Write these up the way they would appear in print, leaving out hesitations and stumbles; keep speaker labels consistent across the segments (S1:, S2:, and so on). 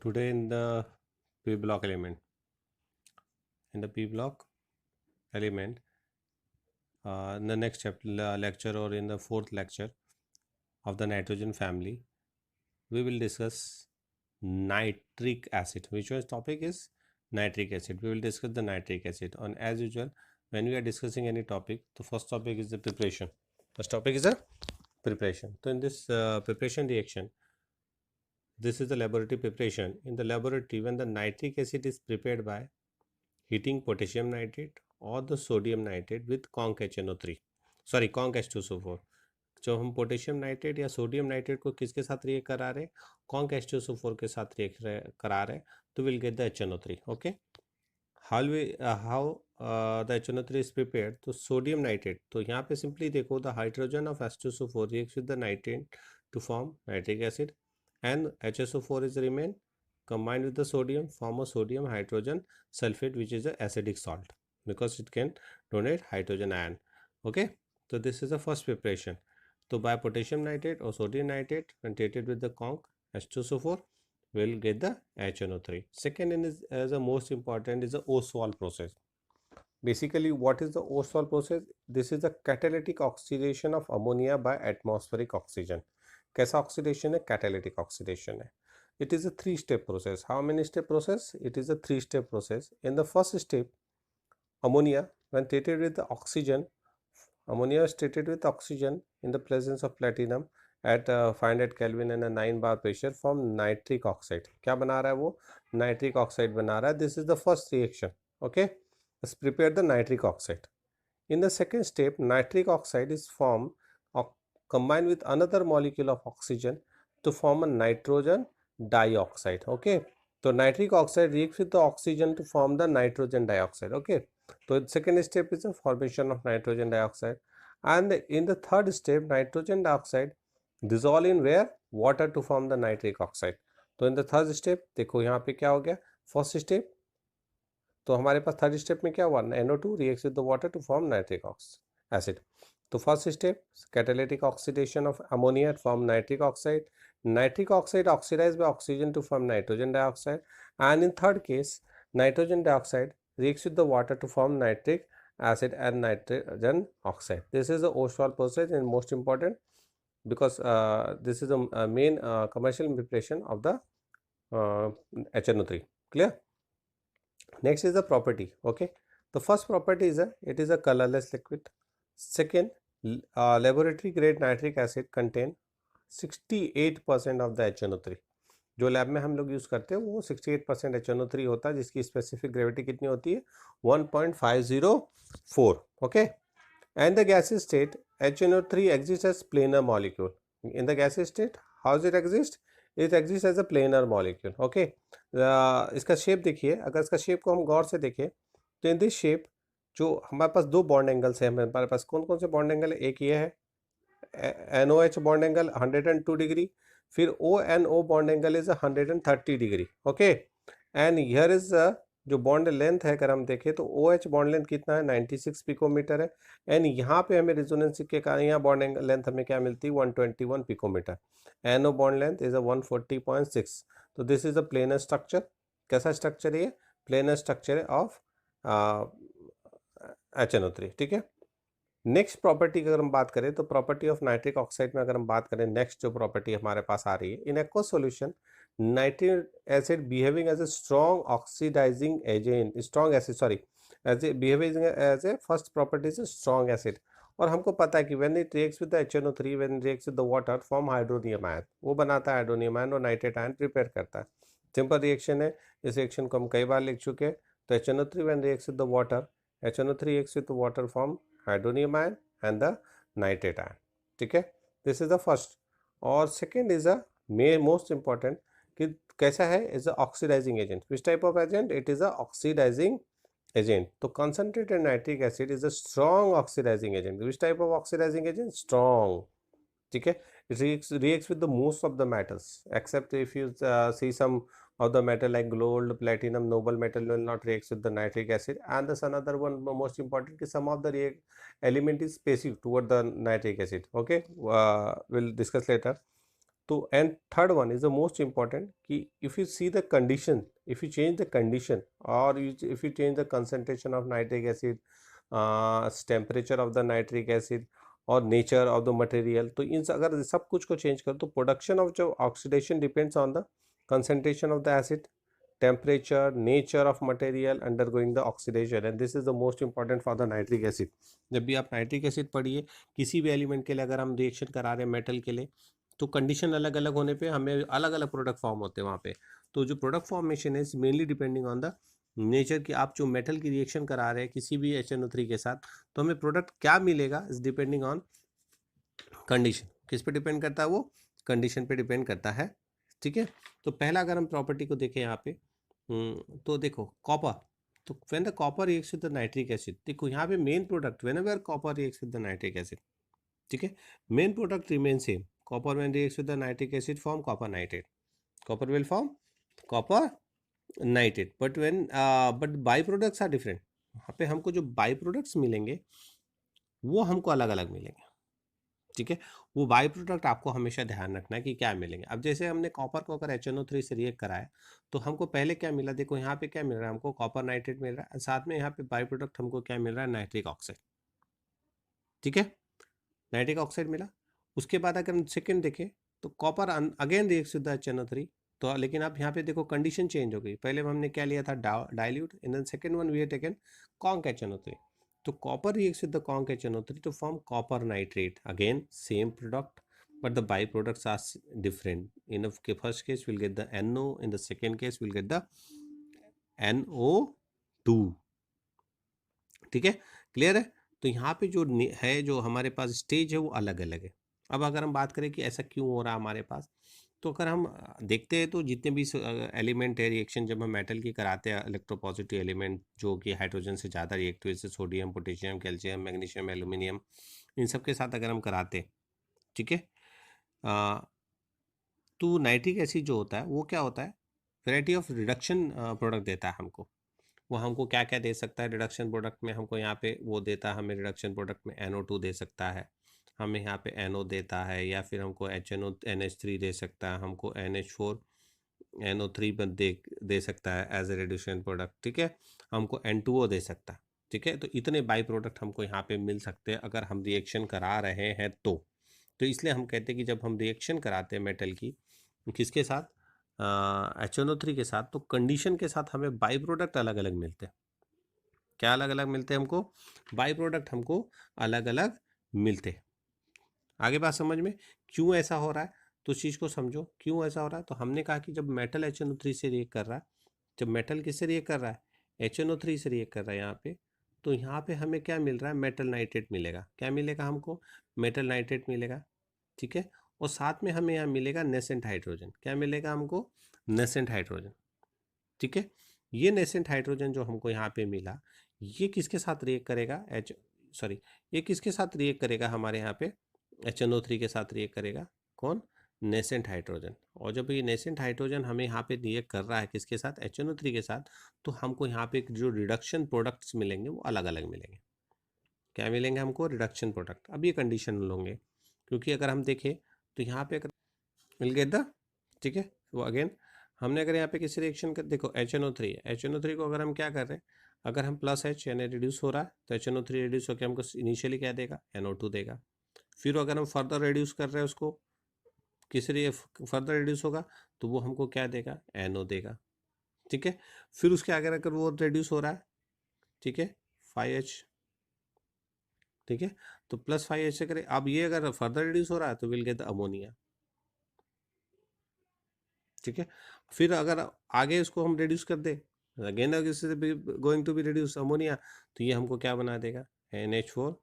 S1: Today in the p block element in the p block element in the next lecture, or in the fourth lecture of the nitrogen family, we will discuss nitric acid. Which was topic is nitric acid. We will discuss the nitric acid. And as usual, when we are discussing any topic, the first topic is the preparation. First topic is the preparation. So in this preparation reaction, this is the laboratory preparation. In the laboratory, when the nitric acid is prepared by heating potassium nitrate or the sodium nitrate with conc HNO3, sorry conc H2SO4. जब हम potassium nitrate या sodium nitrate को किसके साथ react करा रहे हैं, conc H2SO4 के साथ रिएक्ट करा रहे हैं, तो will get the HNO3. Okay, how the HNO3 is prepared. तो सोडियम नाइट्रेट, तो यहाँ पे सिंपली देखो, the hydrogen of H2SO4 reacts with the nitrate to form nitric acid, and HSO4 is remain combined with the sodium, form a sodium hydrogen sulfate, which is a acidic salt because it can donate hydrogen ion. Okay, so this is the first preparation. So by potassium nitrate or sodium nitrate when treated with the conc H2SO4, will get the HNO3. Second is, as the most important, is the Ostwald process. Basically, what is the Ostwald process? This is the catalytic oxidation of ammonia by atmospheric oxygen. कैसा oxidation है? Catalytic oxidation है. It is a three-step process. How many step process? It is a three-step process. In the first step, ammonia when treated with the oxygen, ammonia is treated with oxygen in the presence of platinum at 500 Kelvin and a 9 bar pressure form nitric oxide. क्या बना रहा है वो? Nitric oxide बना रहा है. This is the first reaction. Okay, let's prepare the nitric oxide. In the second step, nitric oxide is formed combined with another molecule of oxygen to form a nitrogen dioxide. Okay, so nitric oxide reacts with the oxygen to form the nitrogen dioxide. Okay, so the second step is the formation of nitrogen dioxide, and in the third step, nitrogen dioxide dissolve in where? Water to form the nitric oxide. तो in the third step देखो यहाँ पे क्या हो गया, first step, तो हमारे पास third step में क्या हुआ, NO2 reacts with the water to form nitric acid. तो first step, catalytic oxidation of ammonia form nitric oxide. Nitric oxide oxidise by oxygen to form nitrogen dioxide, and in third case nitrogen dioxide reacts with the water to form nitric acid and nitrogen oxide. This is the Ostwald process and most important because this is the main commercial preparation of the HNO3. Clear? Next is the property. Okay, the first property is it is a colorless liquid. Second, laboratory grade nitric acid contain 68% of the HNO3. जो lab में हम लोग use करते हैं वो 68% HNO3 होता है, जिसकी स्पेसिफिक ग्रेविटी कितनी होती है? 1.504. Okay, and the gases state HNO3 exists as planar molecule. In the gaseous state, how does it exist? It exists as a planar molecule. Okay, इसका शेप देखिए, अगर इसका शेप को हम गौर से देखें तो इन दिस शेप जो हमारे पास दो बॉन्ड एंगल्स हैं, हमारे पास कौन कौन से बॉन्ड एंगल है? एक ये है NOH बॉन्ड एंगल 102 डिग्री, फिर ONO bond angle is 130 degree. Okay, and here is जो बॉन्ड लेंथ है, अगर हम देखें तो OH बॉन्ड लेंथ कितना है? 96 पिकोमीटर है. एंड यहाँ पे हमें रेजोनेंस के कारण यहाँ बॉन्ड एंगल लेंथ हमें क्या मिलती है? 121 picometre. NO bond length is 140.6. तो this is a planar structure. कैसा स्ट्रक्चर है ये? प्लेनर स्ट्रक्चर है ऑफ HNO3. ठीक है. नेक्स्ट प्रॉपर्टी की अगर हम बात करें तो प्रॉपर्टी ऑफ नाइट्रिक ऑक्साइड में अगर हम बात करें, नेक्स्ट जो प्रॉपर्टी हमारे पास आ रही है, in aqueous solution nitric acid behaving as a strong oxidising agent, strong acid, sorry, as a behaving as a first property is strong acid. और हमको पता है कि when it reacts with the HNO3, when it reacts with the water, form hydronium ion, वो बनाता है hydronium ion और nitrate ion prepare करता है. सिंपल रिएक्शन है. इस रिएक्शन को हम कई बार लिख चुके हैं. तो HNO3 when reacts with the water, HNO3 reacts with the water form hydronium ion and the nitrate ion. ठीक है, this is the first. और second is a most important कि कैसा है? is a oxidizing agent. Which type of agent? It is a oxidizing agent. तो concentrated nitric acid is a strong oxidizing agent. Which type of oxidizing agent? Strong. ठीक है, it reacts with the most of the metals except if you see some of the metal like gold, platinum, noble metal will not react with the nitric acid. And this another one most important is some of the element is specific toward the nitric acid. Okay, we'll discuss later. तो and third one is the most important कि if you see the condition, if you change the condition और if you change the concentration of nitric acid, temperature of the nitric acid और nature of the material, तो इन अगर सब कुछ को change कर तो प्रोडक्शन ऑफ जो oxidation depends on the concentration of the acid, temperature, nature of material undergoing the oxidation, and this is the most important for the nitric acid. जब भी आप नाइट्रिक एसिड पढ़िए किसी भी एलिमेंट के लिए, अगर हम रिएक्शन करा रहे हैं मेटल के लिए, तो कंडीशन अलग अलग होने पे हमें अलग अलग प्रोडक्ट फॉर्म होते हैं वहाँ पे। तो जो प्रोडक्ट फॉर्मेशन है mainly depending on the nature की, आप जो मेटल की रिएक्शन करा रहे हैं किसी भी HNO3 के साथ, तो हमें प्रोडक्ट क्या मिलेगा इज डिपेंडिंग ऑन कंडीशन। किस पे डिपेंड करता है वो? कंडीशन पे डिपेंड करता है, ठीक है। तो पहला अगर हम प्रॉपर्टी को देखें यहाँ पे, तो देखो कॉपर, तो when the copper reacts with the nitric acid, देखो यहाँ पे main product whenever copper reacts with the nitric acid, ठीक है, main product remain same. Copper when reacts with the nitric acid form copper nitrate, copper will form copper nitrate, but by products are different. यहाँ पे हमको जो by products मिलेंगे वो हमको अलग अलग मिलेंगे, ठीक है। वो बाई प्रोडक्ट आपको हमेशा ध्यान रखना है कि क्या मिलेंगे। अब जैसे हमने कॉपर को अगर HNO3 से रिएक्ट कराया तो हमको पहले क्या मिला, देखो यहाँ पे क्या मिल रहा है हमको, कॉपर नाइट्रेट मिल रहा है, साथ में यहाँ पे बाई प्रोडक्ट हमको क्या मिल रहा है, नाइट्रिक ऑक्साइड, ठीक है, नाइट्रिक ऑक्साइड मिला। उसके बाद अगर हम सेकेंड देखें तो copper again reacts with the HNO3, तो लेकिन अब यहाँ पे देखो कंडीशन चेंज हो गई। पहले हमने क्या लिया था, dilute, in the second one we have taken conc HNO3, तो copper reacts with the conc HNO3 to form copper nitrate. Again, same product, but the byproducts are different. In the first case, we'll get the NO. In the second case, we'll get the NO2. ठीक है, clear है। तो यहाँ पे जो है, जो हमारे पास स्टेज है वो अलग अलग है। अब अगर हम बात करें कि ऐसा क्यों हो रहा है हमारे पास, तो अगर हम देखते हैं तो जितने भी एलिमेंट है रिएक्शन जब हम मेटल की कराते हैं, इलेक्ट्रोपॉजिटिव एलिमेंट जो कि हाइड्रोजन से ज़्यादा रिएक्टिव, जैसे sodium, potassium, calcium, magnesium, aluminium, इन सब के साथ अगर हम कराते हैं, ठीक है, तो नाइट्रिक एसिड जो होता है वो क्या होता है, वैरायटी ऑफ रिडक्शन प्रोडक्ट देता है हमको। वो हमको क्या क्या दे सकता है रिडक्शन प्रोडक्ट में, हमको यहाँ पे वो देता है हमें रिडक्शन प्रोडक्ट में NO2 दे सकता है, हमें यहाँ पे NO देता है, या फिर हमको NH3 दे सकता है, हमको NH4 NO3 दे सकता है एज ए रिड्यूशन प्रोडक्ट, ठीक है, हमको N2O दे सकता है, ठीक है। तो इतने बाई प्रोडक्ट हमको यहाँ पे मिल सकते हैं अगर हम रिएक्शन करा रहे हैं तो इसलिए हम कहते हैं कि जब हम रिएक्शन कराते हैं मेटल की किसके साथ, HNO3 के साथ, तो कंडीशन के साथ हमें बाई प्रोडक्ट अलग अलग मिलते हैं। क्या अलग अलग मिलते हैं हमको? बाई प्रोडक्ट हमको अलग अलग मिलते हैं। आगे बात समझ में, क्यों ऐसा हो रहा है तो उस चीज़ को समझो, क्यों ऐसा हो रहा है। तो हमने कहा कि जब मेटल HNO3 से रिएक्ट कर रहा है, जब मेटल किससे रिएक्ट कर रहा है, HNO3 से रिएक्ट कर रहा है यहाँ पे, तो यहाँ पे हमें क्या मिल रहा है, मेटल नाइट्रेट मिलेगा। क्या मिलेगा हमको? मेटल नाइट्रेट मिलेगा, ठीक है। और साथ में हमें यहाँ मिलेगा नेसेंट हाइड्रोजन। क्या मिलेगा हमको? नेसेंट हाइड्रोजन, ठीक है। ये नेसेंट हाइड्रोजन जो हमको यहाँ पे मिला, ये किसके साथ रिएक्ट करेगा, ये किसके साथ रिएक्ट करेगा, हमारे यहाँ पे HNO3 के साथ रिएक्ट करेगा। कौन? Nascent hydrogen. और जब ये नेसेंट हाइड्रोजन हमें यहाँ पे रिएक्ट कर रहा है किसके साथ, HNO3 के साथ, तो हमको यहाँ पे जो रिडक्शन प्रोडक्ट्स मिलेंगे वो अलग अलग मिलेंगे। क्या मिलेंगे हमको? Reduction product. अब ये कंडीशनल होंगे, क्योंकि अगर हम देखें तो यहाँ पे अगर मिल गया था, ठीक है, वो अगेन हमने अगर यहाँ पे किसी रिएक्शन कर, देखो HNO3 को अगर हम क्या कर रहे हैं, अगर हम प्लस H यानी रिड्यूस हो रहा है तो HNO3 रिड्यूस होकर हमको इनिशियली क्या देगा, NO2 देगा। फिर अगर हम फर्दर रिड्यूस कर रहे हैं उसको, किसी फर्दर रिड्यूस होगा तो वो हमको क्या देगा, NO देगा, ठीक है। फिर उसके आगे अगर वो रिड्यूस हो रहा है, ठीक है, 5H, ठीक है, तो प्लस 5H से करें। अब ये अगर फर्दर रिड्यूस हो रहा है तो विल गेट द अमोनिया, ठीक है। फिर अगर आगे इसको हम रिड्यूस कर दे, अगेन अगर going to be reduce ammonia, तो ये हमको क्या बना देगा, NH4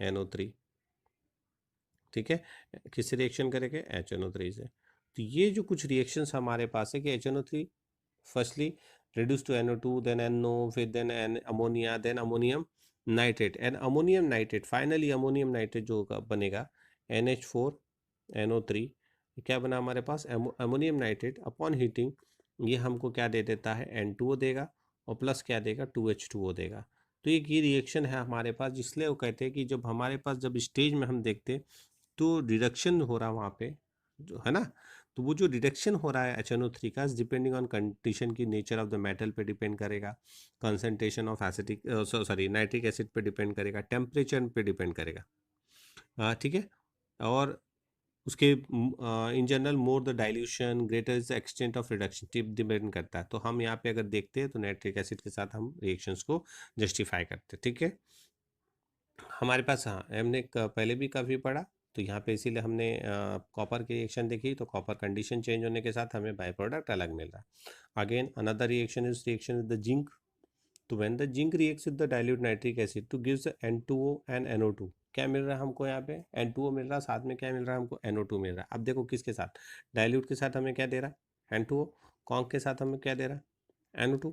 S1: NO3, ठीक है। किससे रिएक्शन करेंगे, HNO3 से। तो ये जो कुछ रिएक्शंस हमारे पास है कि HNO3 firstly reduce to NO2, then NO, फिर then ammonia, then ammonium nitrate, and ammonium nitrate, finally ammonium nitrate जो बनेगा NH4 NO3, क्या बना हमारे पास, अमोनियम नाइट्रेट। अपॉन हीटिंग ये हमको क्या दे देता है, N2O देगा, और प्लस क्या देगा, 2H2O देगा। तो एक ये रिएक्शन है हमारे पास, जिसलिए वो कहते हैं कि जब हमारे पास जब स्टेज में हम देखते तो रिडक्शन हो रहा वहाँ पे, जो है ना, तो वो जो रिडक्शन हो रहा है HNO3 का, डिपेंडिंग ऑन कंडीशन की नेचर ऑफ द मेटल पे डिपेंड करेगा, concentration of acetic sorry nitric acid पे डिपेंड करेगा, टेम्परेचर पे डिपेंड करेगा। ठीक है। और उसके in general more the dilution greater is the extent of reduction tip depend करता है। तो हम यहाँ पे अगर देखते हैं तो नाइट्रिक एसिड के साथ हम रिएक्शंस को जस्टिफाई करते हैं। ठीक है, हमारे पास हाँ हमने पहले भी काफ़ी पढ़ा, तो यहाँ पे इसीलिए हमने कॉपर की रिएक्शन देखी, तो कॉपर कंडीशन चेंज होने के साथ हमें बाय प्रोडक्ट अलग मिल रहा है। Again another reaction with the zinc. तो when the zinc reacts with the dilute nitric acid to gives N2O and NO2। क्या मिल रहा है हमको यहाँ पे? N2O मिल रहा है, साथ में क्या मिल रहा है हमको? NO2 मिल रहा है। अब देखो किसके साथ, डाइल्यूट के साथ हमें क्या दे रहा है? N2O। कॉन्क के साथ हमें क्या दे रहा है? NO2।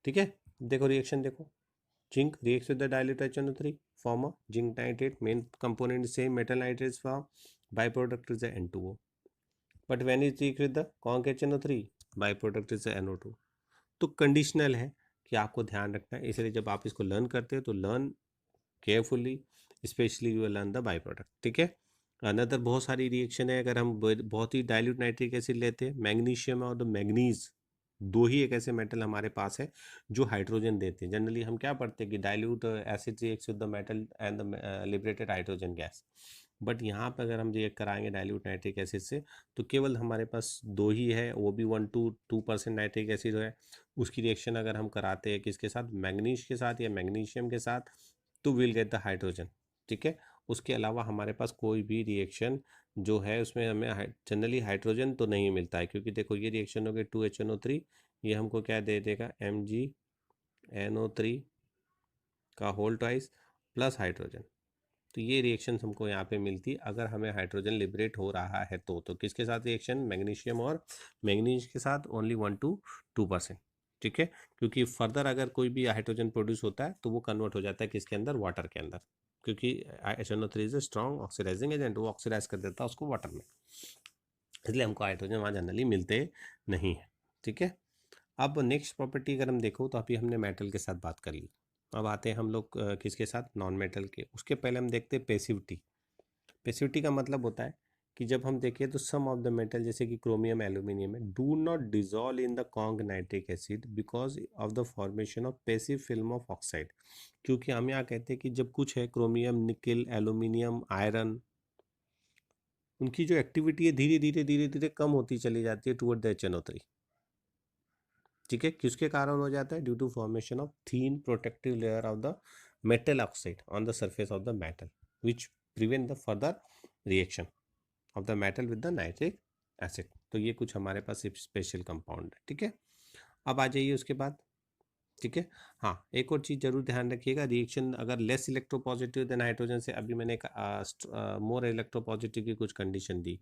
S1: ठीक है, देखो रिएक्शन देखो, zinc reacts with the dilute HNO3 form a zinc nitrate, main component is same, metal nitrate is formed, byproduct is the N2O, but when it reacts with the conc HNO3 byproduct is the NO2। तो conditional है कि आपको ध्यान रखना है, इसलिए जब आप इसको लर्न करते हो तो learn carefully, specially you learn the by product. ठीक है, अनदर बहुत सारी रिएक्शन है, अगर हम बहुत ही डाइल्यूट नाइट्रिक एसिड लेते हैं, मैग्नीशियम और द मैग्नीज, दो ही एक ऐसे मेटल हमारे पास है जो हाइड्रोजन देते हैं। जनरली हम क्या पढ़ते हैं कि dilute acid reacts with the metal and the liberated hydrogen gas, but यहाँ पर अगर हम रिएक्ट कराएंगे डाइल्यूट नाइट्रिक एसिड से तो केवल हमारे पास दो ही है, वो भी 1 to 2% नाइट्रिक एसिड है। उसकी रिएक्शन अगर हम कराते हैं किसके साथ, मैग्नीज के साथ या मैग्नीशियम के साथ, तो विल गेट द हाइड्रोजन। ठीक है, उसके अलावा हमारे पास कोई भी रिएक्शन जो है उसमें हमें जनरली हाइड्रोजन तो नहीं मिलता है, क्योंकि देखो ये रिएक्शन हो गई 2HNO3, ये हमको क्या दे देगा, MgNO3 का होल ट्वाइस प्लस हाइड्रोजन। तो ये रिएक्शन हमको यहाँ पे मिलती है अगर हमें हाइड्रोजन लिबरेट हो रहा है तो किसके साथ रिएक्शन, मैग्नीशियम और मैग्नीज के साथ ओनली 1 to 2%। ठीक है, क्योंकि फर्दर अगर कोई भी हाइड्रोजन प्रोड्यूस होता है तो वो कन्वर्ट हो जाता है किसके अंदर, वाटर के अंदर, क्योंकि HNO3 is a strong oxidising agent, वो ऑक्सीडाइज कर देता है उसको वाटर में, इसलिए हमको हाइड्रोजन वहाँ जनरली मिलते नहीं है। ठीक है, अब नेक्स्ट प्रॉपर्टी अगर हम देखो तो अभी हमने मेटल के साथ बात कर ली, अब आते हैं हम लोग किसके साथ, नॉन मेटल के। उसके पहले हम देखते हैं पेसिविटी। पेसिविटी का मतलब होता है कि जब हम देखें तो सम ऑफ द मेटल जैसे कि क्रोमियम एल्यूमिनियम है do not dissolve in the conc nitric acid because of the formation of passive film of oxide. क्योंकि हम यहाँ कहते हैं कि जब कुछ है क्रोमियम, निकल, एल्यूमिनियम, आयरन, उनकी जो एक्टिविटी है धीरे धीरे धीरे धीरे कम होती चली जाती है टुवर्ड द HNO3। ठीक है, किसके कारण हो जाता है, due to formation of thin protective layer of the metal oxide on the surface of the metal which prevent the further reaction of the metal with the nitric acid. तो ये कुछ हमारे पास स्पेशल कंपाउंड है। ठीक है, अब आ जाइए उसके बाद। ठीक है, हाँ एक और चीज़ जरूर ध्यान रखिएगा, रिएक्शन अगर लेस इलेक्ट्रोपॉजिटिव देन हाइड्रोजन से, अभी मैंने मोर इलेक्ट्रोपॉजिटिव की कुछ कंडीशन दी,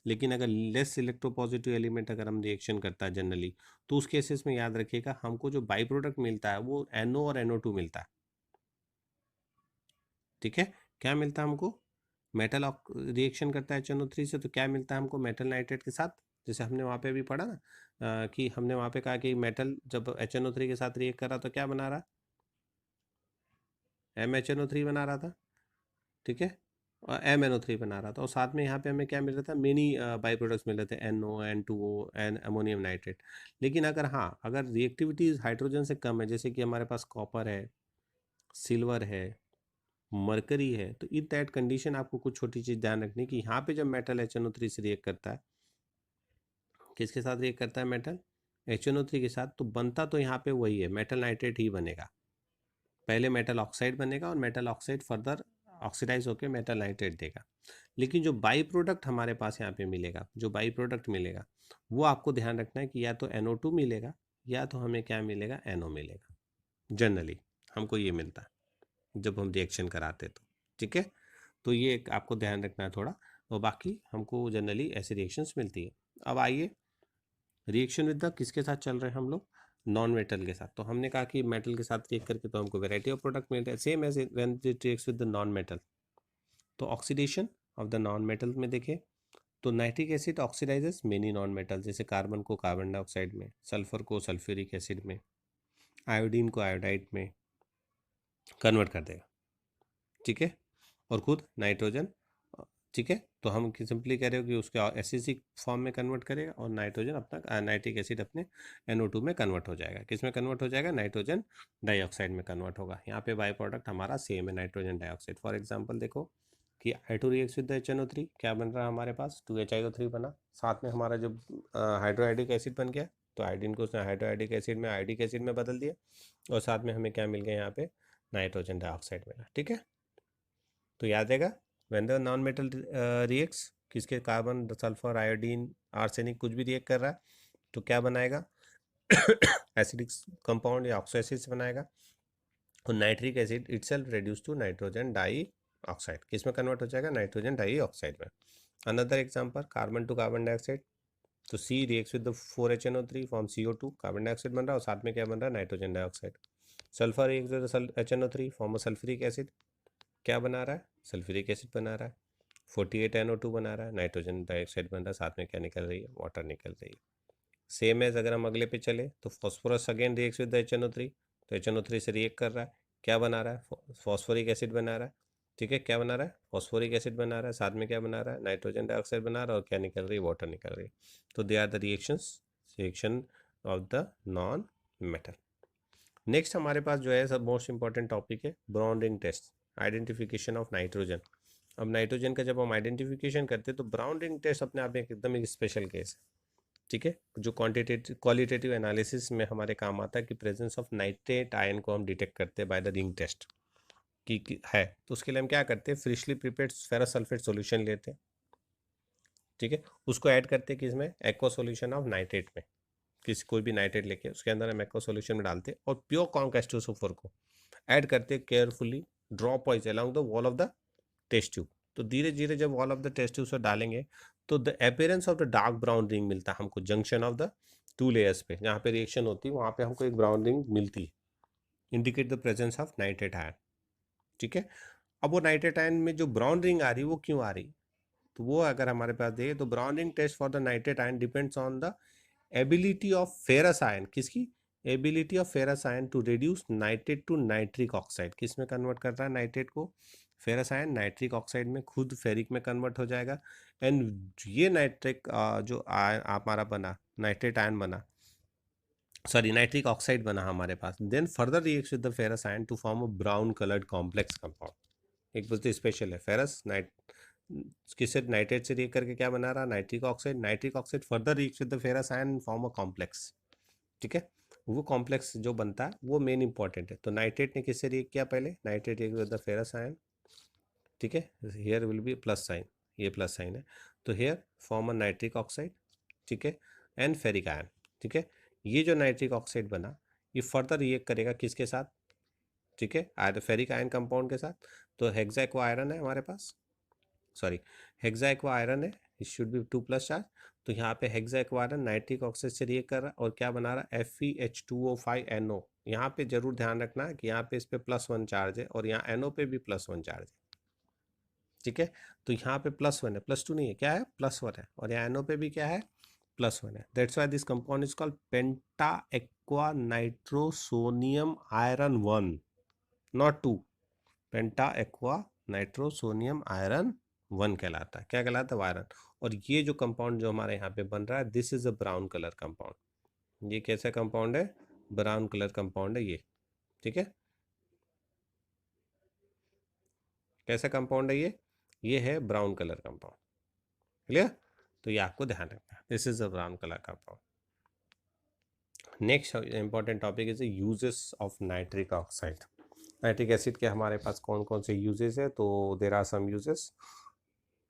S1: लेकिन अगर लेस इलेक्ट्रोपॉजिटिव एलिमेंट अगर हम रिएक्शन करता है जनरली, तो उस केसेस में याद रखिएगा हमको जो बाई प्रोडक्ट मिलता है वो NO और NO2 मिलता है। ठीक है, क्या मिलता है हमको, मेटल रिएक्शन करता है HNO3 से तो क्या मिलता है हमको, मेटल नाइट्रेट के साथ, जैसे हमने वहाँ पे भी पढ़ा ना कि हमने वहाँ पे कहा कि मेटल जब HNO3 के साथ रिएक्ट कर रहा तो क्या बना रहा, MHNO3 बना रहा था। ठीक है, और MNO3 बना रहा था, और साथ में यहाँ पे हमें क्या मिल रहा था, मेनी बाई प्रोडक्ट्स मिल रहे थे, NO, N2O and ammonium nitrate. लेकिन अगर हाँ अगर रिएक्टिविटी हाइड्रोजन से कम है, जैसे कि हमारे पास कॉपर है, सिल्वर है, मरकरी है, तो इन दैट कंडीशन आपको कुछ छोटी चीज़ ध्यान रखनी कि यहाँ पे जब मेटल HNO3 से रिएक्ट करता है, किसके साथ रिएक्ट करता है मेटल, HNO3 के साथ, तो बनता तो यहाँ पे वही है, मेटल नाइट्रेट ही बनेगा। पहले मेटल ऑक्साइड बनेगा और मेटल ऑक्साइड फर्दर ऑक्सीडाइज होकर मेटल नाइट्रेट देगा। लेकिन जो बाई प्रोडक्ट हमारे पास यहाँ पे मिलेगा, जो बाई प्रोडक्ट मिलेगा वो आपको ध्यान रखना है कि या तो NO2 मिलेगा या तो हमें क्या मिलेगा, NO मिलेगा। जनरली हमको ये मिलता है जब हम रिएक्शन कराते तो। ठीक है, तो ये एक आपको ध्यान रखना है थोड़ा, और बाकी हमको जनरली ऐसी रिएक्शंस मिलती है। अब आइए रिएक्शन विद द किसके साथ चल रहे हैं हम लोग, नॉन मेटल के साथ। तो हमने कहा कि मेटल के साथ रिएक्ट करके तो हमको वैरायटी ऑफ प्रोडक्ट मिलते हैं, same as when it reacts with the non metal. तो oxidation of the non metal में देखें तो nitric acid oxidizes many non metal, जैसे कार्बन को कार्बन डाइऑक्साइड में, सल्फर को सल्फ्यूरिक एसिड में, आयोडीन को आयोडाइड में कन्वर्ट कर देगा। ठीक है, और खुद नाइट्रोजन ठीक है। तो हम सिंपली कह रहे हो कि उसके एसिडिक फॉर्म में कन्वर्ट करेगा और नाइट्रोजन अपना नाइट्रिक एसिड अपने NO2 में कन्वर्ट हो जाएगा। किस में कन्वर्ट हो जाएगा? नाइट्रोजन डाइऑक्साइड में कन्वर्ट होगा। यहाँ पे बाई प्रोडक्ट हमारा सेम है, नाइट्रोजन डाइऑक्साइड। फॉर एग्जाम्पल देखो कि I2 रिएक्ट्स विद HNO3, क्या बन रहा है हमारे पास? 2HIO3 बना, साथ में हमारा जो हाइड्रोआइडिक एसिड बन गया, तो आयोडीन को उसने हाइड्रोआइडिक एसिड में आयोडिक एसिड में बदल दिया और साथ में हमें क्या मिल गया यहाँ पे? नाइट्रोजन डाइऑक्साइड मिला। ठीक है, तो याद रहेगा, when the non metal reacts, किसके कार्बन सल्फर आयोडीन आर्सेनिक कुछ भी रिएक्ट कर रहा है तो क्या बनाएगा? एसिडिक कंपाउंड या ऑक्सो एसिड बनाएगा और nitric acid itself reduce to nitrogen dioxide, किस में कन्वर्ट हो जाएगा? नाइट्रोजन डाई ऑक्साइड में। Another example, carbon to carbon dioxide, तो C reacts with the 4HNO3 form CO2, carbon dioxide बन रहा है और साथ में क्या बन रहा है? Nitrogen dioxide. Sulphur reacts with HNO3 form sulphuric acid, क्या बना रहा है? सल्फ्यूरिक एसिड बना रहा है। 48NO2 बना रहा है, नाइट्रोजन डाइऑक्साइड बन रहा है, साथ में क्या निकल रही है? वाटर निकल रही है। सेम एज अगर हम अगले पे चले तो phosphorus again reacts with HNO3, तो HNO3 से रिएक्ट कर रहा है, क्या बना रहा है? फॉस्फोरिक एसिड बना रहा है। ठीक है, क्या बना रहा है? फॉस्फोरिक एसिड बना रहा है, साथ में क्या बना रहा है? नाइट्रोजन डाइऑक्साइड बना रहा है और क्या निकल रही है? वाटर निकल रही है। तो they are the reaction of the non metal. Next हमारे पास जो है सब मोस्ट इंपॉर्टेंट टॉपिक है brown ring test, identification of nitrogen. अब नाइट्रोजन का जब हम आइडेंटिफिकेशन करते हैं तो ब्राउन रिंग टेस्ट अपने आप में एकदम एक स्पेशल केस है। ठीक है, जो क्वांटिटेटिव क्वालिटेटिव एनालिसिस में हमारे काम आता है कि प्रेजेंस ऑफ नाइट्रेट आयन को हम डिटेक्ट करते हैं बाय द रिंग टेस्ट की है, तो उसके लिए हम क्या करते हैं? Freshly prepared ferrous sulphate solution लेते हैं। ठीक है, उसको ऐड करते हैं किसमें? एक्वा सॉल्यूशन ऑफ नाइट्रेट में। किसी कोई भी नाइट्रेट लेके उसके अंदर हम एक्वा सॉल्यूशन में डालते हैं और प्योर कॉन्क H2SO4 को ऐड करते हैं carefully drop wise along the wall of the test tube. तो धीरे धीरे जब wall of the test tube से डालेंगे तो the appearance of the dark brown ring मिलता है हमको junction of the two layers पे, जहाँ पे रिएक्शन होती है वहाँ पे हमको एक ब्राउन रिंग मिलती है, indicate the presence of nitrate ion. ठीक है, अब वो नाइट्रेट आयन में जो ब्राउन रिंग आ रही है वो क्यों आ रही है? तो वो अगर हमारे पास देखे तो brown ring test for the nitrate ion depends on the ability of ferrous ion, किसकी? Ability of ferrous ion to reduce nitrate to nitric oxide. किस में कन्वर्ट कर रहा है नाइट्रेट को? फेरस आयन नाइट्रिक ऑक्साइड में, खुद फेरिक में कन्वर्ट हो जाएगा। एंड ये नाइट्रिक जो हमारा बना नाइट्रेट आयन बना, सॉरी नाइट्रिक ऑक्साइड बना हमारे पास, then further reacts with the ferrous ion to form a brown coloured complex compound. एक बोलते स्पेशल है फेरस नाइट, किससे? नाइट्रेट से रिएक्ट करके क्या बना रहा? Nitric oxide. Nitric oxide further reacts with the ferrous ion form a complex. ठीक है, वो कॉम्प्लेक्स जो बनता है वो मेन इंपॉर्टेंट है। तो नाइट्रेट ने किससे रिएक्ट किया? पहले nitrate react with the ferrous ion. ठीक है, here will be plus sign, ये प्लस साइन है, तो here form a nitric oxide. ठीक है, एंड फेरिक आयन। ठीक है, ये जो नाइट्रिक ऑक्साइड बना ये फर्दर रिएक्ट करेगा किसके साथ? ठीक है, फेरिक आयन कंपाउंड के साथ। तो हेक्सा एक्वा आयरन है हमारे पास, सॉरी हेक्सा एक्वा आयरन है, इट शुड बी 2+ चार्ज। तो यहाँ पे hexa aqua iron nitric oxide से रिएक्ट कर रहा है और क्या बना रहा है? FeH2O5NO। यहाँ पे जरूर ध्यान रखना है कि यहाँ पे इस पे +1 चार्ज है और यहाँ NO पे भी +1 चार्ज है। ठीक है, तो यहाँ पे +1 है, +2 नहीं है, क्या है? +1 है, और यहाँ NO पे भी क्या है? +1 है। That's why this compound is called penta aqua nitrosonium iron 1, not 2। Penta aqua nitrosonium iron 1 कहलाता है। क्या कहलाता है? आयरन। और ये जो कंपाउंड जो हमारे यहाँ पे बन रहा है this is a brown colour compound. ये कैसा कंपाउंड है? ब्राउन कलर कंपाउंड है ये। ठीक है, कैसा कंपाउंड है ये है ब्राउन कलर कंपाउंड। क्लियर? तो ये आपको ध्यान रखना है, this is a brown colour compound. Next important topic is uses of nitric oxide. Nitric acid के हमारे पास कौन कौन से यूजेस है? तो देर आर सम यूजेस।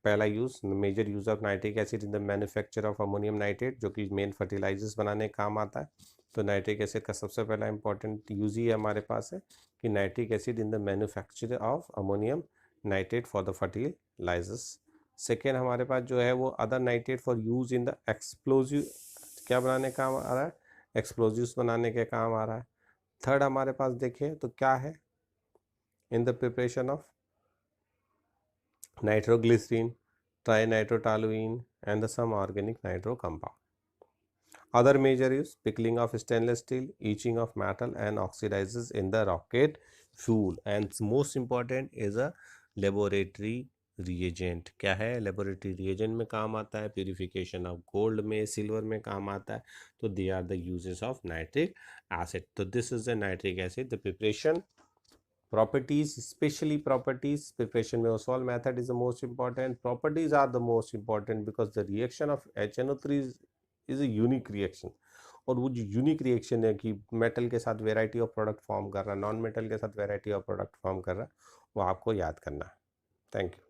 S1: पहला use, major use of nitric acid in the manufacture of ammonium nitrate, जो कि मेन फर्टिलाइजर्स बनाने का काम आता है। तो नाइट्रिक एसिड का सबसे पहला इंपॉर्टेंट यूज ही हमारे पास है कि nitric acid in the manufacture of ammonium nitrate for the fertilizers. Second हमारे पास जो है वो other nitrate for use in the explosive, क्या बनाने का काम आ रहा है? एक्सप्लोजिव्स बनाने के काम आ रहा है। थर्ड हमारे पास देखें तो क्या है? In the preparation of nitroglycerin, trinitrotoluene, and the some organic nitro compound. Other major use: pickling of stainless steel, etching of metal, and oxidizes in the rocket fuel. And most important is a laboratory reagent क्या है, laboratory reagent में काम आता है, purification of gold में, silver में काम आता है, तो they are the uses of nitric acid. तो this is the nitric acid, the preparation properties, especially properties preparation में Oswald method is the most important, properties are the most important because the reaction of HNO3 is a unique reaction। और वो जो unique reaction है कि metal के साथ variety of product form कर रहा है, नॉन मेटल के साथ वेराइटी ऑफ प्रोडक्ट फॉर्म कर रहा है, वो आपको याद करना है। Thank you.